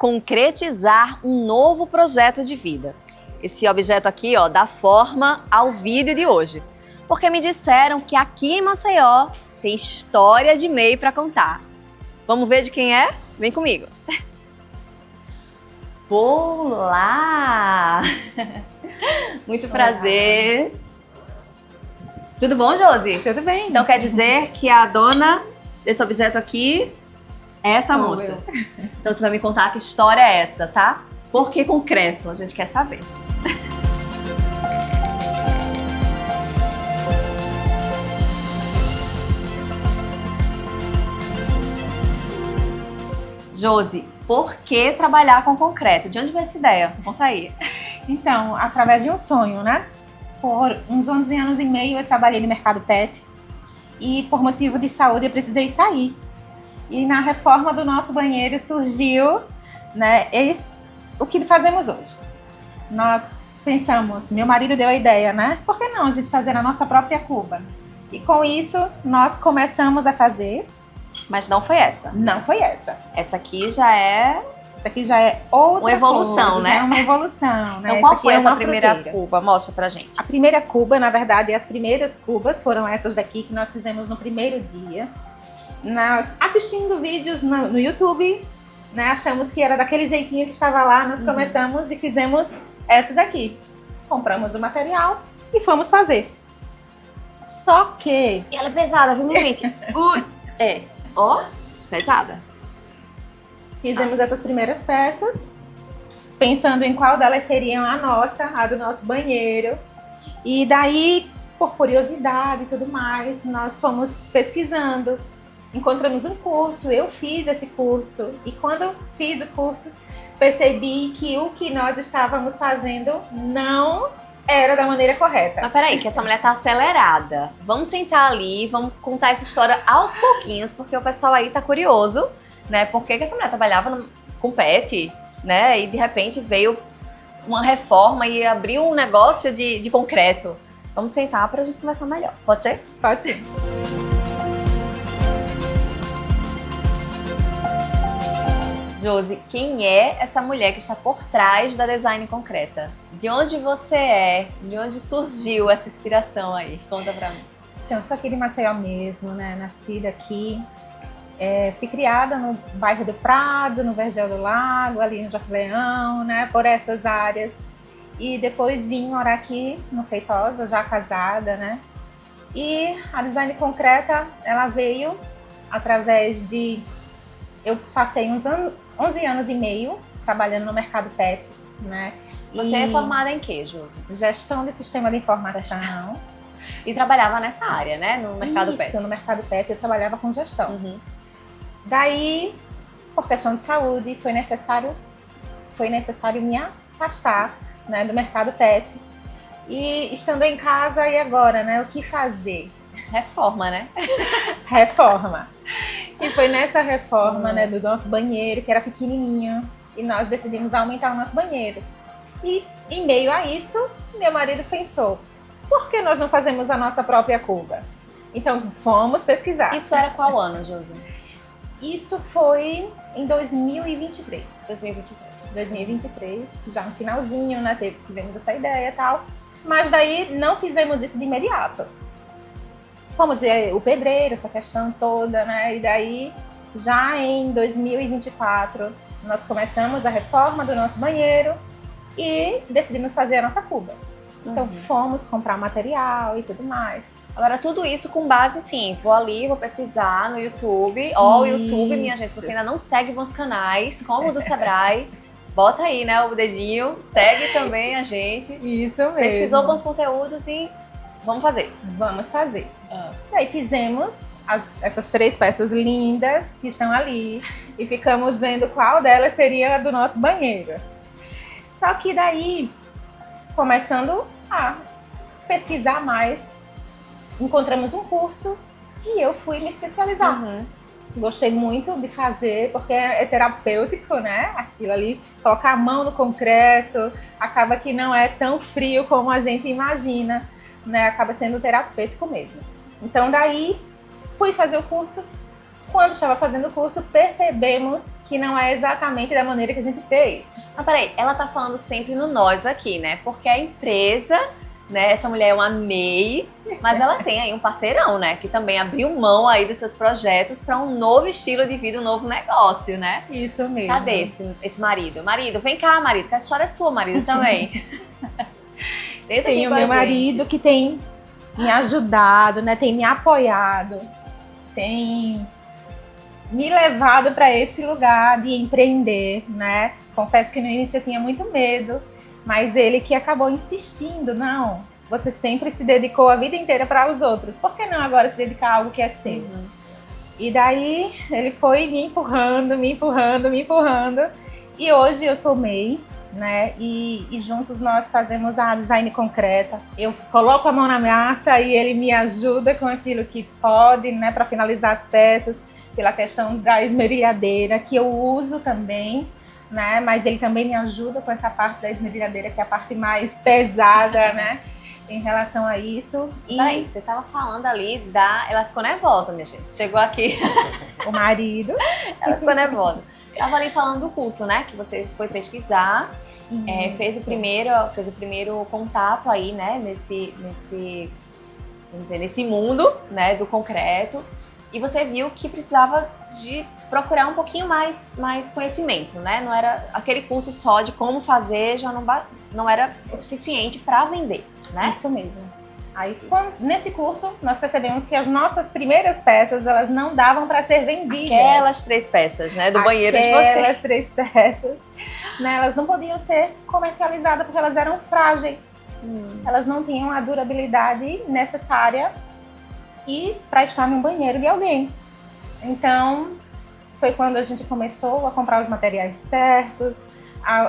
concretizar um novo projeto de vida. Esse objeto aqui, ó, dá forma ao vídeo de hoje. Porque me disseram que aqui em Maceió tem história de MEI para contar. Vamos ver de quem é? Vem comigo. Olá! Muito prazer. Tudo bom, Josi? Tudo bem. Então quer dizer que a dona desse objeto aqui é essa Sou moça. eu. Então você vai me contar que história é essa, tá? Por que concreto? A gente quer saber. Josi, por que trabalhar com concreto? De onde veio essa ideia? Conta aí. Então, através de um sonho, né? Por uns 11 anos e meio eu trabalhei no mercado pet e por motivo de saúde eu precisei sair. E na reforma do nosso banheiro surgiu, né, o que fazemos hoje. Nós pensamos, meu marido deu a ideia, né? Por que não a gente fazer a nossa própria cuba? E com isso nós começamos a fazer. Mas não foi essa. Não foi essa. Essa aqui já é Essa aqui já é outra uma evolução, coisa, né? Já é uma evolução, né? Então qual Essa aqui foi é essa uma primeira fruteira. cuba? Mostra pra gente. A primeira cuba, na verdade, as primeiras cubas foram essas daqui que nós fizemos no primeiro dia. Nós, assistindo vídeos no YouTube, né, achamos que era daquele jeitinho que estava lá, nós começamos e fizemos essa daqui. Compramos o material e fomos fazer. Só que... E ela é pesada, viu, minha gente? É, ó, pesada. Fizemos essas primeiras peças, pensando em qual delas seriam a nossa, a do nosso banheiro. E daí, por curiosidade e tudo mais, nós fomos pesquisando. Encontramos um curso, eu fiz esse curso. E quando eu fiz o curso, percebi que o que nós estávamos fazendo não era da maneira correta. Mas peraí, que essa mulher tá acelerada. Vamos sentar ali, vamos contar essa história aos pouquinhos, porque o pessoal aí tá curioso, né? Por que essa mulher trabalhava com pet, né? E de repente veio uma reforma e abriu um negócio de concreto. Vamos sentar pra gente conversar melhor. Pode ser? Pode ser. Josi, quem é essa mulher que está por trás da Design Concreta? De onde você é? De onde surgiu essa inspiração aí? Conta pra mim. Então, eu sou aqui de Maceió mesmo, né? Nascida aqui. Fui criada no bairro do Prado, no Vergel do Lago, ali no Joaquim Leão, né? Por essas áreas. E depois vim morar aqui no Feitosa, já casada, né? E a Design Concreta, ela veio através de... Eu passei uns 11 anos e meio trabalhando no mercado pet, né? Você é formada em quê, Josi? Gestão de sistema de informação. E trabalhava nessa área, né? No mercado pet. Isso, no mercado pet eu trabalhava com gestão. Uhum. Daí, por questão de saúde, foi necessário me afastar, né, do mercado pet. E estando em casa, e agora, né? O que fazer? Reforma, né? Reforma. E foi nessa reforma, né, do nosso banheiro, que era pequenininho, e nós decidimos aumentar o nosso banheiro. E em meio a isso, meu marido pensou, por que nós não fazemos a nossa própria cuba? Então fomos pesquisar. Isso era qual ano, Josi? Isso foi em 2023. 2023. 2023, já no finalzinho, né, tivemos essa ideia e tal. Mas daí não fizemos isso de imediato. Fomos ver o pedreiro, essa questão toda, né? E daí, já em 2024, nós começamos a reforma do nosso banheiro e decidimos fazer a nossa cuba. Então, fomos comprar material e tudo mais. Agora, tudo isso com base, assim, vou ali, vou pesquisar no YouTube. Ó, o YouTube, minha gente, se você ainda não segue bons canais, como o do Sebrae, bota aí, né, o dedinho, segue também a gente. Isso mesmo. Pesquisou bons conteúdos e vamos fazer. Vamos fazer. E aí fizemos essas 3 peças lindas que estão ali e ficamos vendo qual delas seria a do nosso banheiro. Só que daí, começando a pesquisar mais, encontramos um curso e eu fui me especializar. Gostei muito de fazer, porque é terapêutico, né? Aquilo ali, colocar a mão no concreto, acaba que não é tão frio como a gente imagina, né? Acaba sendo terapêutico mesmo. Então daí, fui fazer o curso, quando estava fazendo o curso, percebemos que não é exatamente da maneira que a gente fez. Mas peraí, ela tá falando sempre no nós aqui, né? Porque a empresa, né? Essa mulher é uma MEI, mas ela tem aí um parceirão, né? Que também abriu mão aí dos seus projetos para um novo estilo de vida, um novo negócio, né? Isso mesmo. Cadê esse marido? Marido, vem cá, marido, que essa história é sua, marido, também. Senta aqui Tem o com a meu gente. marido que tem me ajudado, né? Tem me apoiado, tem me levado para esse lugar de empreender, né? Confesso que no início eu tinha muito medo, mas ele que acabou insistindo, não, você sempre se dedicou a vida inteira para os outros, por que não agora se dedicar a algo que é seu? Uhum. E daí ele foi me empurrando, e hoje eu sou MEI, né? E juntos nós fazemos a design concreta. Eu coloco a mão na massa e ele me ajuda com aquilo que pode, né? Para finalizar as peças, pela questão da esmerilhadeira, que eu uso também, né? Mas ele também me ajuda com essa parte da esmerilhadeira, que é a parte mais pesada, né? Em relação a isso. E Peraí, você tava falando ali da... Ela ficou nervosa, minha gente. Chegou aqui, o marido. ela ficou nervosa. Tava ali falando do curso, né? Que você foi pesquisar, fez o primeiro contato aí, né? Vamos dizer, nesse mundo, né? Do concreto. E você viu que precisava de procurar um pouquinho mais conhecimento, né? Não era aquele curso só de como fazer, já não era o suficiente para vender, né? Isso mesmo. Aí, nesse curso, nós percebemos que as nossas primeiras peças, elas não davam para ser vendidas. Aquelas 3 peças, né? Do banheiro de vocês. Aquelas 3 peças, né? Elas não podiam ser comercializadas porque elas eram frágeis. Elas não tinham a durabilidade necessária e para estar no banheiro de alguém. Então, foi quando a gente começou a comprar os materiais certos,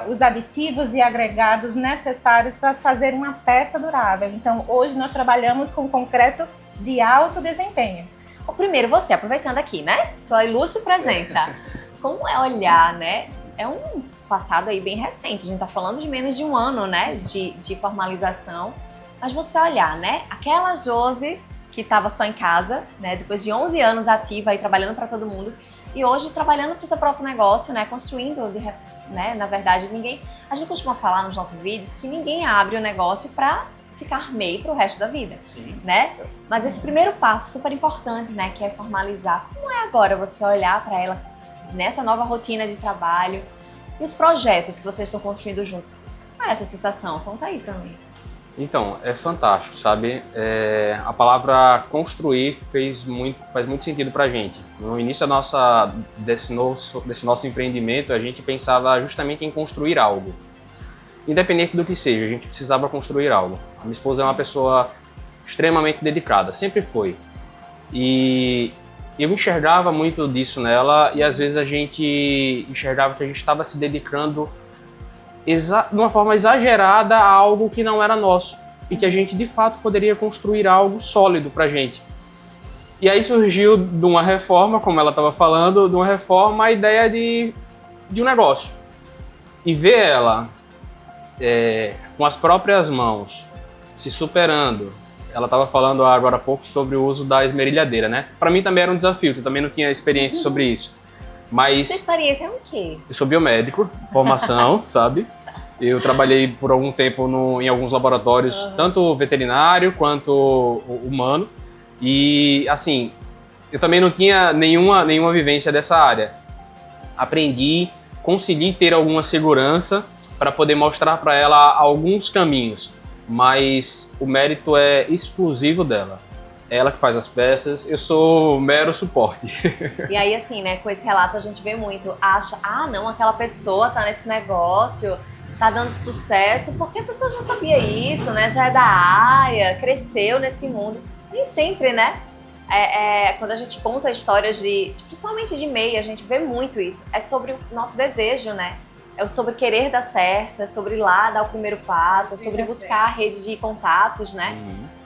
os aditivos e agregados necessários para fazer uma peça durável. Então, hoje nós trabalhamos com concreto de alto desempenho. O primeiro, você, aproveitando aqui, né? Sua ilustre presença. Como é olhar, né? É um passado aí bem recente. A gente tá falando de menos de um ano, né? De formalização. Mas você olhar, né? Aquela Josi que estava só em casa, né? Depois de 11 anos ativa aí, trabalhando para todo mundo. E hoje trabalhando para o seu próprio negócio, né? Construindo, né? Na verdade, a gente costuma falar nos nossos vídeos que ninguém abre o negócio para ficar MEI para o resto da vida, Sim. né? Mas esse primeiro passo super importante, né? Que é formalizar. Como é agora você olhar para ela nessa nova rotina de trabalho e os projetos que vocês estão construindo juntos? Qual é essa sensação? Conta aí para mim. Então, é fantástico, sabe? A palavra construir faz muito sentido pra gente. No início desse nosso empreendimento, a gente pensava justamente em construir algo. Independente do que seja, a gente precisava construir algo. A minha esposa é uma pessoa extremamente dedicada, sempre foi. E eu enxergava muito disso nela e às vezes a gente enxergava que a gente estava se dedicando de uma forma exagerada a algo que não era nosso e que a gente de fato poderia construir algo sólido pra gente. E aí surgiu de uma reforma, como ela estava falando, de uma reforma a ideia de um negócio. E ver ela com as próprias mãos, se superando. Ela estava falando agora há pouco sobre o uso da esmerilhadeira, né? Para mim também era um desafio, eu também não tinha experiência sobre isso. Mas Sua experiência é o quê? eu sou biomédico, formação, sabe? Eu trabalhei por algum tempo em alguns laboratórios, tanto veterinário quanto humano. E, assim, eu também não tinha nenhuma vivência dessa área. Aprendi, consegui ter alguma segurança para poder mostrar para ela alguns caminhos. Mas o mérito é exclusivo dela. Ela que faz as peças, eu sou mero suporte. E aí, assim, né, com esse relato a gente vê muito, acha, não, aquela pessoa tá nesse negócio, tá dando sucesso, porque a pessoa já sabia isso, né, já é da área, cresceu nesse mundo. Nem sempre, né? Quando a gente conta histórias principalmente de MEI, a gente vê muito isso. É sobre o nosso desejo, né? É sobre querer dar certo, é sobre ir lá dar o primeiro passo, é sobre buscar a rede de contatos, né?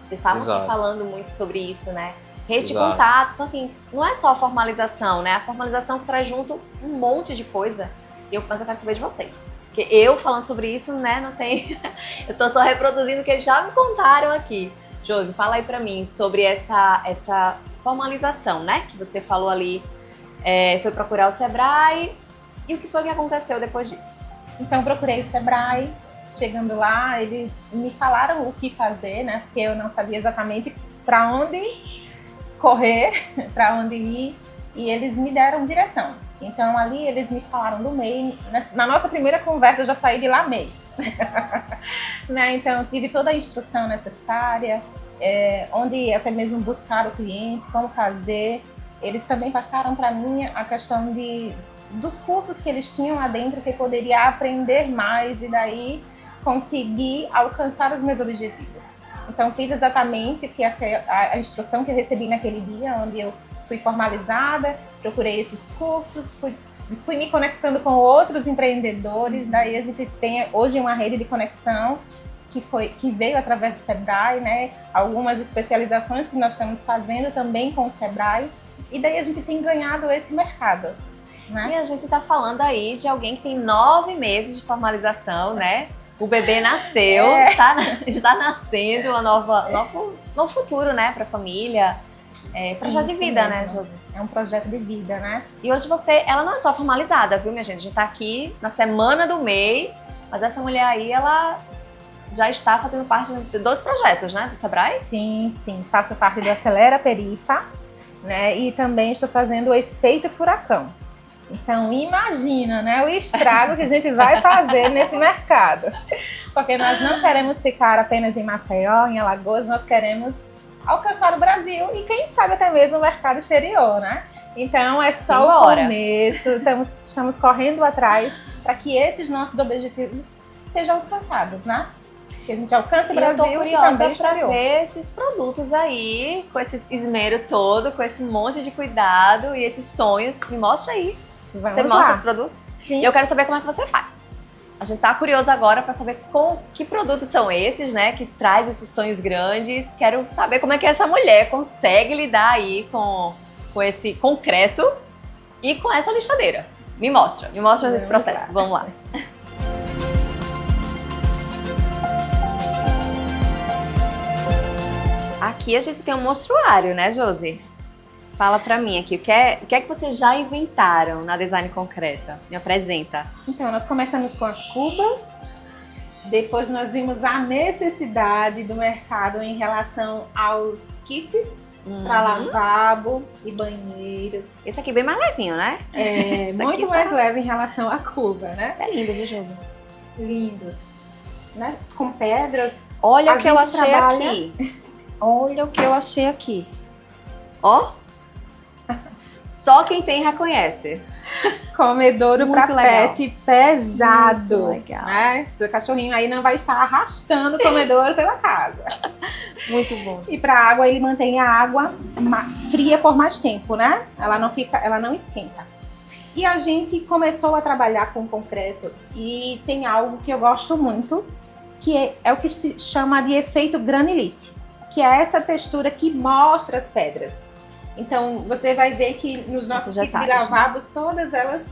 Vocês estavam aqui falando muito sobre isso, né? Rede de contatos. Então, assim, não é só a formalização, né? A formalização que traz junto um monte de coisa. Mas eu quero saber de vocês. Porque eu falando sobre isso, né, não tem... Eu tô só reproduzindo o que eles já me contaram aqui. Josi, fala aí pra mim sobre essa formalização, né? Que você falou ali foi procurar o Sebrae. E o que foi que aconteceu depois disso? Então, procurei o Sebrae. Chegando lá, eles me falaram o que fazer, né? Porque eu não sabia exatamente para onde correr, para onde ir. E eles me deram direção. Então, ali, eles me falaram do MEI. Na nossa primeira conversa, eu já saí de lá MEI. Né? Então, eu tive toda a instrução necessária, onde até mesmo buscar o cliente, como fazer. Eles também passaram para mim a questão dos cursos que eles tinham lá dentro, que eu poderia aprender mais e daí conseguir alcançar os meus objetivos. Então, fiz exatamente a instrução que eu recebi naquele dia, onde eu fui formalizada, procurei esses cursos, fui me conectando com outros empreendedores. Daí a gente tem hoje uma rede de conexão que veio através do Sebrae, né? Algumas especializações que nós estamos fazendo também com o Sebrae. E daí a gente tem ganhado esse mercado, né? E a gente tá falando aí de alguém que tem 9 meses de formalização, né? O bebê nasceu, está nascendo novo futuro, né, para a família. Projeto de vida, mesmo, né, Josi? É um projeto de vida, né? E hoje ela não é só formalizada, viu, minha gente? A gente tá aqui na semana do MEI, mas essa mulher aí, ela já está fazendo parte de 2 projetos, né, do Sebrae? Sim, faço parte do Acelera Perifa, né, e também estou fazendo o Efeito Furacão. Então, imagina, né, o estrago que a gente vai fazer nesse mercado. Porque nós não queremos ficar apenas em Maceió, em Alagoas, nós queremos alcançar o Brasil e, quem sabe, até mesmo o mercado exterior, né? Então, é só o começo, estamos correndo atrás para que esses nossos objetivos sejam alcançados, né? Que a gente alcance o Brasil e também o exterior. Eu tô curiosa para ver esses produtos aí, com esse esmero todo, com esse monte de cuidado e esses sonhos. Me mostra aí. Você mostra os produtos? Sim. E eu quero saber como é que você faz. A gente tá curioso agora para saber que produtos são esses, né? Que traz esses sonhos grandes. Quero saber como é que essa mulher consegue lidar aí com esse concreto e com essa lixadeira. Me mostra esse processo. Vamos lá. Aqui a gente tem um monstruário, né, Josi? Fala pra mim aqui, o que é que vocês já inventaram na Design Concreta? Me apresenta. Então, nós começamos com as cubas, depois nós vimos a necessidade do mercado em relação aos kits para lavabo e banheiro. Esse aqui é bem mais levinho, né? É, muito mais leve em relação à cuba, né? É lindo, viu, Josi? Lindos, né? Com pedras. Olha o que eu achei aqui. Olha o que eu achei aqui. Ó. Só quem tem reconhece. Comedouro para pet pesado. Muito legal. Né? Seu cachorrinho aí não vai estar arrastando o comedouro pela casa. Muito bom. E para água, ele mantém a água fria por mais tempo, né? Ela não esquenta. E a gente começou a trabalhar com concreto e tem algo que eu gosto muito, que é o que se chama de efeito granilite, que é essa textura que mostra as pedras. Então, você vai ver que nos nossos kits de lavabos, todas elas,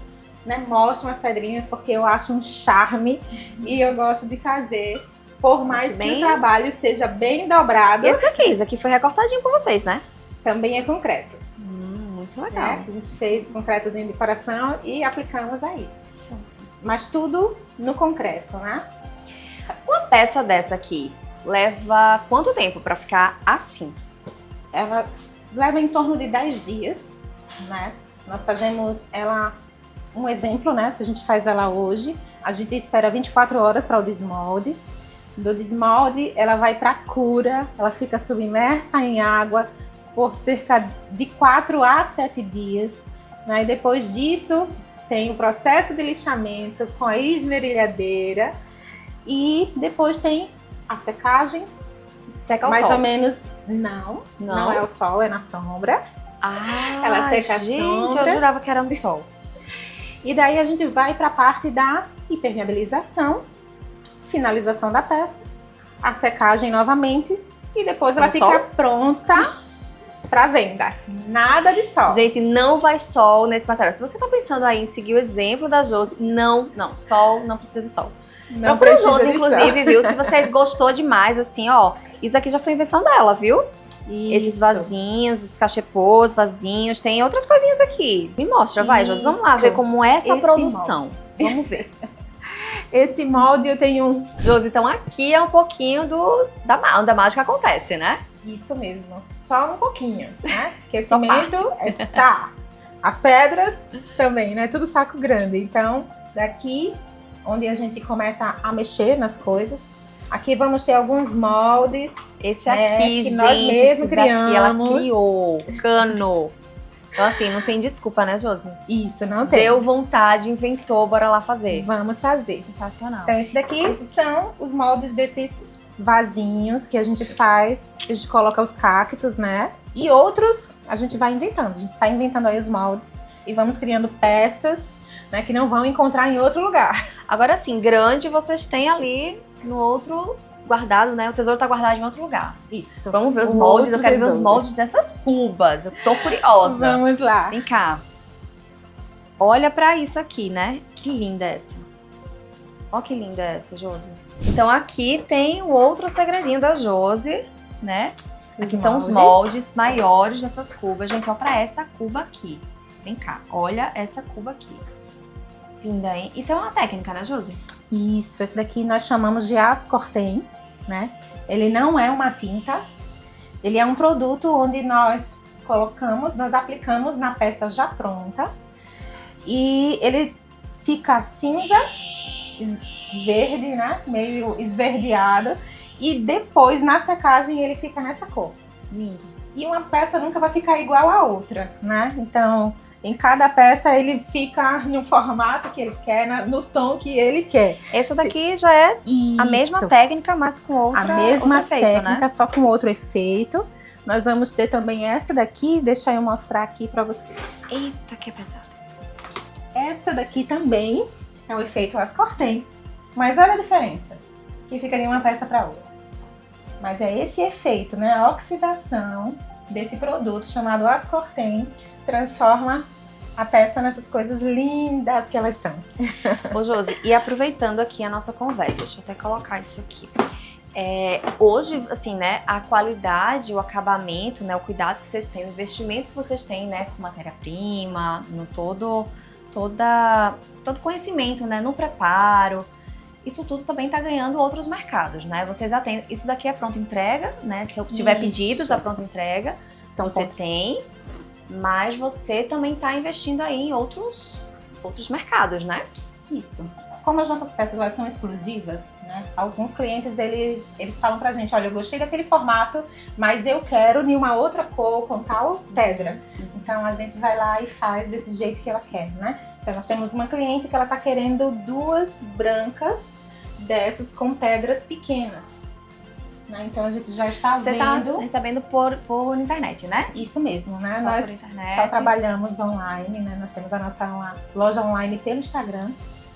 né, mostram as pedrinhas, porque eu acho um charme e eu gosto de fazer, por mais que o trabalho seja bem dobrado. E esse aqui foi recortadinho por vocês, né? Também é concreto. Muito legal. A gente fez concretozinho de coração e aplicamos aí. Mas tudo no concreto, né? Uma peça dessa aqui leva quanto tempo para ficar assim? Ela leva em torno de 10 dias, né? Nós fazemos ela, um exemplo, né? Se a gente faz ela hoje, a gente espera 24 horas para o desmolde. Do desmolde, ela vai para a cura, ela fica submersa em água por cerca de 4 a 7 dias. Né? E depois disso, tem o processo de lixamento com a esmerilhadeira e depois tem a secagem. Seca ao mais sol? ou menos, não é o sol, é na sombra. Ela seca a sombra. Eu jurava que era no sol. E daí a gente vai para a parte da impermeabilização, finalização da peça, a secagem novamente e depois ela fica pronta para venda. Nada de sol. Gente, não vai sol nesse material. Se você tá pensando aí em seguir o exemplo da Josi, sol não precisa de sol. Procura a Josi, inclusive, viu? Se você gostou demais, assim, ó, isso aqui já foi invenção dela, viu? Esses Isso. vasinhos, os cachepôs, vasinhos, tem outras coisinhas aqui. Me mostra, vai, Josi. Vamos lá Isso. ver como é essa Esse produção. molde. Vamos ver. Esse molde eu tenho Josi, então aqui é um pouquinho da mágica acontece, né? isso mesmo, só um pouquinho, né? Porque Só cimento tá. As pedras também, né? Tudo saco grande. Então, daqui onde a gente começa a mexer nas coisas. Aqui vamos ter alguns moldes. Esse aqui, que gente, nós mesmos esse daqui ela criamos. criou, cano. Então assim, não tem desculpa, né, Josi? Isso, não tem. Deu vontade, inventou, bora lá fazer. Vamos fazer. Sensacional. Então, esse daqui são os moldes desses vasinhos que a gente faz. A gente coloca os cactos, né? E outros a gente vai inventando. A gente sai inventando aí os moldes e vamos criando peças, né, que não vão encontrar em outro lugar. Agora assim, grande vocês têm ali no outro guardado, né? O tesouro tá guardado em outro lugar. Isso. Vamos ver os Um moldes, eu outro quero ver os tesouro. moldes dessas cubas. Eu tô curiosa. Vamos lá. Vem cá. Olha pra isso aqui, né? Que linda essa. Olha que linda essa, Josi. Então aqui tem o outro segredinho da Josi, né? Aqui são os moldes maiores dessas cubas. Gente, olha pra essa cuba aqui. Vem cá, olha essa cuba aqui. Linda, hein? Isso é uma técnica, né, Josi? Isso, esse daqui nós chamamos de aço cortem, né? Ele não é uma tinta, ele é um produto onde nós aplicamos na peça já pronta e ele fica cinza, verde, né? Meio esverdeado e depois na secagem ele fica nessa cor. Lindo. E uma peça nunca vai ficar igual à outra, né? Então, em cada peça ele fica no formato que ele quer, no tom que ele quer. Essa daqui já é a mesma Isso. técnica, mas com A outro mesma efeito, técnica, né? só com outro efeito. Nós vamos ter também essa daqui, deixa eu mostrar aqui pra vocês. Eita, que é pesado. Essa daqui também é o efeito aço cortem, mas olha a diferença, que fica de uma peça para outra. Mas é esse efeito, né? A oxidação desse produto chamado aço cortem transforma a peça nessas coisas lindas que elas são. Ô, Josi, e aproveitando aqui a nossa conversa, deixa eu até colocar isso aqui. Hoje, assim, né, a qualidade, o acabamento, né, o cuidado que vocês têm, o investimento que vocês têm, né, com matéria-prima, no todo conhecimento, né, no preparo, isso tudo também tá ganhando outros mercados, né? Vocês atendem, isso daqui é pronta entrega, né? Se eu tiver Isso. pedidos, a pronta entrega, você Pontos. tem, mas você também tá investindo aí em outros mercados, né? Isso. Como as nossas peças elas são exclusivas, né? Alguns clientes eles falam pra gente, olha, eu gostei daquele formato, mas eu quero em uma outra cor com tal pedra. Então a gente vai lá e faz desse jeito que ela quer, né? Então nós temos uma cliente que ela tá querendo 2 brancas dessas com pedras pequenas, né? Então a gente já está Você tá vendo recebendo por internet, né? isso mesmo, né? Só Nós por internet. só trabalhamos online, né? Nós temos a nossa loja online pelo Instagram,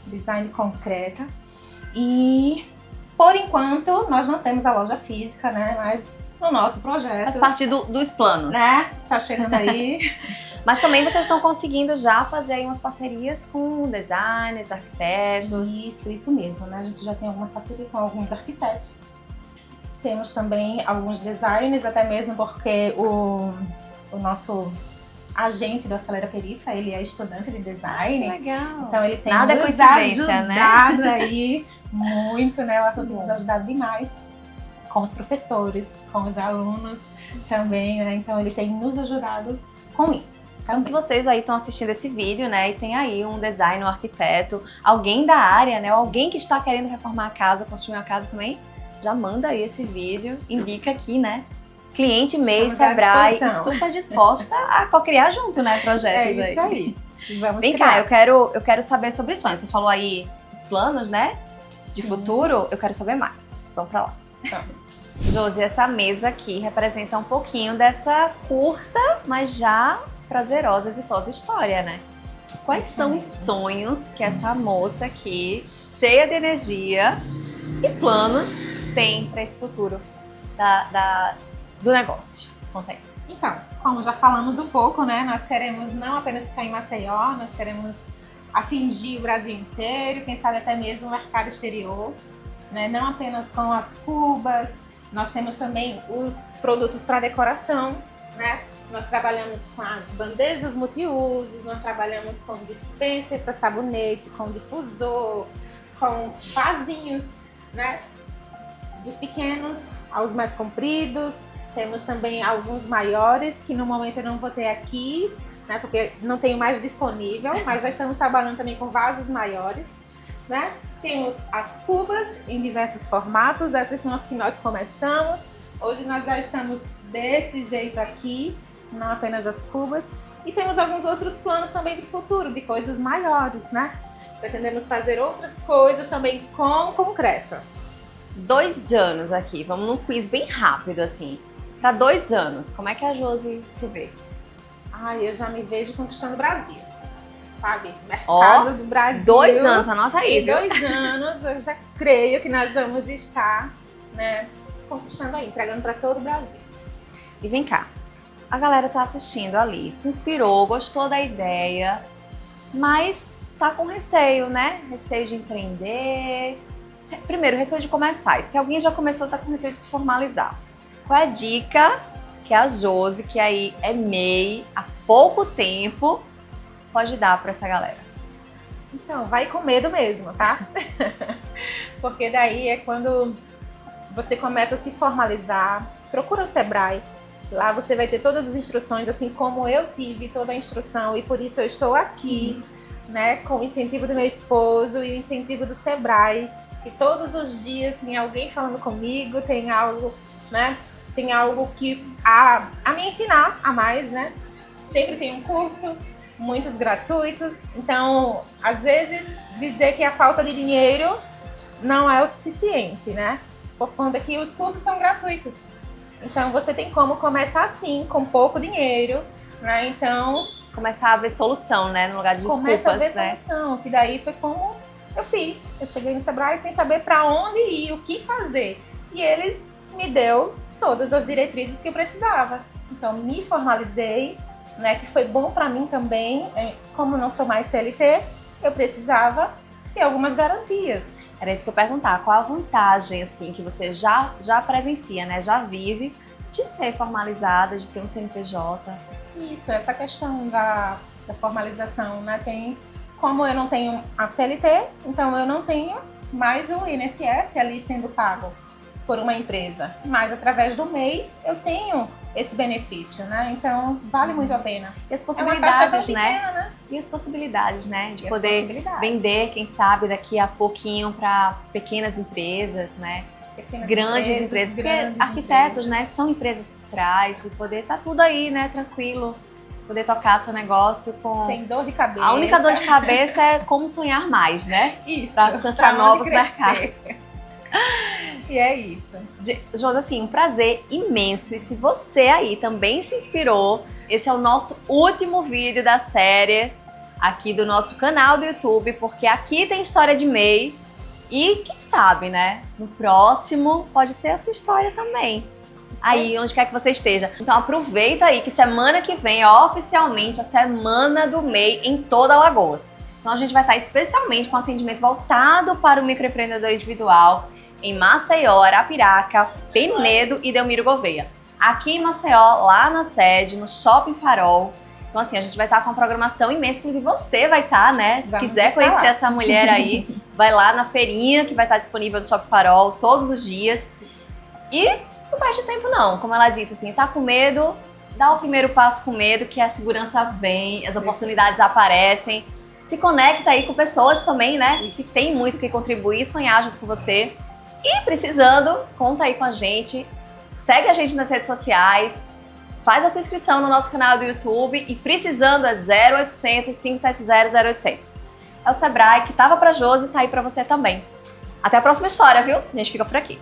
Design Concreta. E por enquanto nós não temos a loja física, né? Mas no nosso projeto, Faz parte dos planos. né? Está chegando aí. Mas também vocês estão conseguindo já fazer aí umas parcerias com designers, arquitetos. Isso mesmo, né? A gente já tem algumas parcerias com alguns arquitetos. Temos também alguns designers, até mesmo porque o nosso agente do Acelera Perifa, ele é estudante de design. Que legal. Então ele tem Nada é nos coincidência, né? ajudado aí muito, né? O Arthur tem nos ajudado demais com os professores, com os alunos também, né? Então ele tem nos ajudado com isso. Então, se vocês aí estão assistindo esse vídeo, né, e tem aí um designer, um arquiteto, alguém da área, né, alguém que está querendo reformar a casa, construir uma casa também, já manda aí esse vídeo, indica aqui, né? Cliente MEI, Estamos à Sebrae, disposição. super disposta a co-criar junto, né, projetos É isso aí. Vamos Vem criar. cá, eu quero saber sobre sonhos. Você falou aí dos planos, né, de Sim. futuro, eu quero saber mais. Vamos pra lá. Vamos. Josi, essa mesa aqui representa um pouquinho dessa curta, mas já prazerosa, exitosa história, né? Quais são os sonhos que essa moça aqui, cheia de energia e planos, tem para esse futuro do negócio? Conta aí. Então, como já falamos um pouco, né? Nós queremos não apenas ficar em Maceió, nós queremos atingir o Brasil inteiro, quem sabe até mesmo o mercado exterior, né? Não apenas com as cubas Nós temos também os produtos para decoração, né? Nós trabalhamos com as bandejas multiusos, nós trabalhamos com dispenser para sabonete, com difusor, com vasinhos, né? Dos pequenos aos mais compridos. Temos também alguns maiores, que no momento eu não vou ter aqui, né? Porque não tenho mais disponível, mas já estamos trabalhando também com vasos maiores, né? Temos as cubas em diversos formatos, essas são as que nós começamos. Hoje nós já estamos desse jeito aqui, não apenas as cubas. E temos alguns outros planos também para o futuro, de coisas maiores, né? Pretendemos fazer outras coisas também com concreto. 2 anos aqui, vamos num quiz bem rápido, assim. Para 2 anos, como é que a Josi se vê? Ai, eu já me vejo conquistando o Brasil, sabe? Mercado do Brasil. 2 anos, anota aí, em viu? 2 anos, eu já creio que nós vamos estar, né, conquistando aí, entregando para todo o Brasil. E vem cá, a galera tá assistindo ali, se inspirou, gostou da ideia, mas tá com receio, né? Receio de empreender. Primeiro, receio de começar. E se alguém já começou, tá com receio de se formalizar. Qual é a dica que a Josi, que aí é MEI há pouco tempo, pode dar para essa galera? Então, vai com medo mesmo, tá? Porque daí é quando você começa a se formalizar, procura o Sebrae. Lá você vai ter todas as instruções, assim como eu tive toda a instrução, e por isso eu estou aqui, né, com o incentivo do meu esposo e o incentivo do Sebrae, que todos os dias tem alguém falando comigo, tem algo, né, tem algo que a me ensinar a mais, né? Sempre tem um curso, muitos gratuitos, então, às vezes, dizer que a falta de dinheiro não é o suficiente, né? Por conta que os cursos são gratuitos. Então, você tem como começar assim, com pouco dinheiro, né? Então, começar a ver solução, né? No lugar de desculpas, começa a ver né? solução, que daí foi como eu fiz. Eu cheguei no Sebrae sem saber para onde ir, o que fazer. E eles me deu todas as diretrizes que eu precisava. Então, me formalizei, né? Que foi bom para mim também. Como não sou mais CLT, eu precisava ter algumas garantias. Era isso que eu ia perguntar. Qual a vantagem, assim, que você já presencia, né? Já vive de ser formalizada, de ter um CNPJ? Isso, essa questão da formalização, né? Tem, como eu não tenho a CLT, então eu não tenho mais o INSS ali sendo pago por uma empresa. Mas através do MEI eu tenho esse benefício, né? Então vale muito a pena. E as É uma taxa tão possibilidades, pequena, né? E as possibilidades, né? De E as poder possibilidades. vender, quem sabe, daqui a pouquinho para pequenas empresas, né? Pequenas Grandes empresas. Porque grandes arquitetos, empresas. né? São empresas por trás e poder estar tudo aí, né? Tranquilo. Poder tocar seu negócio com... Sem dor de cabeça. A única dor de cabeça é como sonhar mais, né? Isso, Para alcançar pra onde novos crescer. mercados. E é isso. Josi, assim, um prazer imenso. E se você aí também se inspirou, esse é o nosso último vídeo da série aqui do nosso canal do YouTube, porque aqui tem história de MEI. E quem sabe, né? No próximo pode ser a sua história também. Aí, onde quer que você esteja. Então aproveita aí que semana que vem é oficialmente a Semana do MEI em toda Alagoas. Então a gente vai estar especialmente com atendimento voltado para o microempreendedor individual em Maceió, Arapiraca, Penedo e Delmiro Gouveia. Aqui em Maceió, lá na sede, no Shopping Farol. Então assim, a gente vai estar com uma programação imensa, inclusive você vai estar, né? Se Vamos quiser estar conhecer lá. essa mulher aí, vai lá na feirinha que vai estar disponível no Shopping Farol todos os dias. E não perde tempo não, como ela disse, assim, tá com medo, dá o primeiro passo com medo, que a segurança vem, as oportunidades aparecem. Se conecta aí com pessoas também, né, Isso. que tem muito que contribuir e sonhar junto com você. E precisando, conta aí com a gente, segue a gente nas redes sociais, faz a tua inscrição no nosso canal do YouTube e precisando é 0800 570 0800. É o Sebrae que tava pra Josi e tá aí pra você também. Até a próxima história, viu? A gente fica por aqui.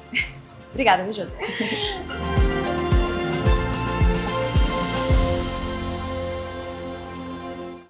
Obrigada, viu, Josi?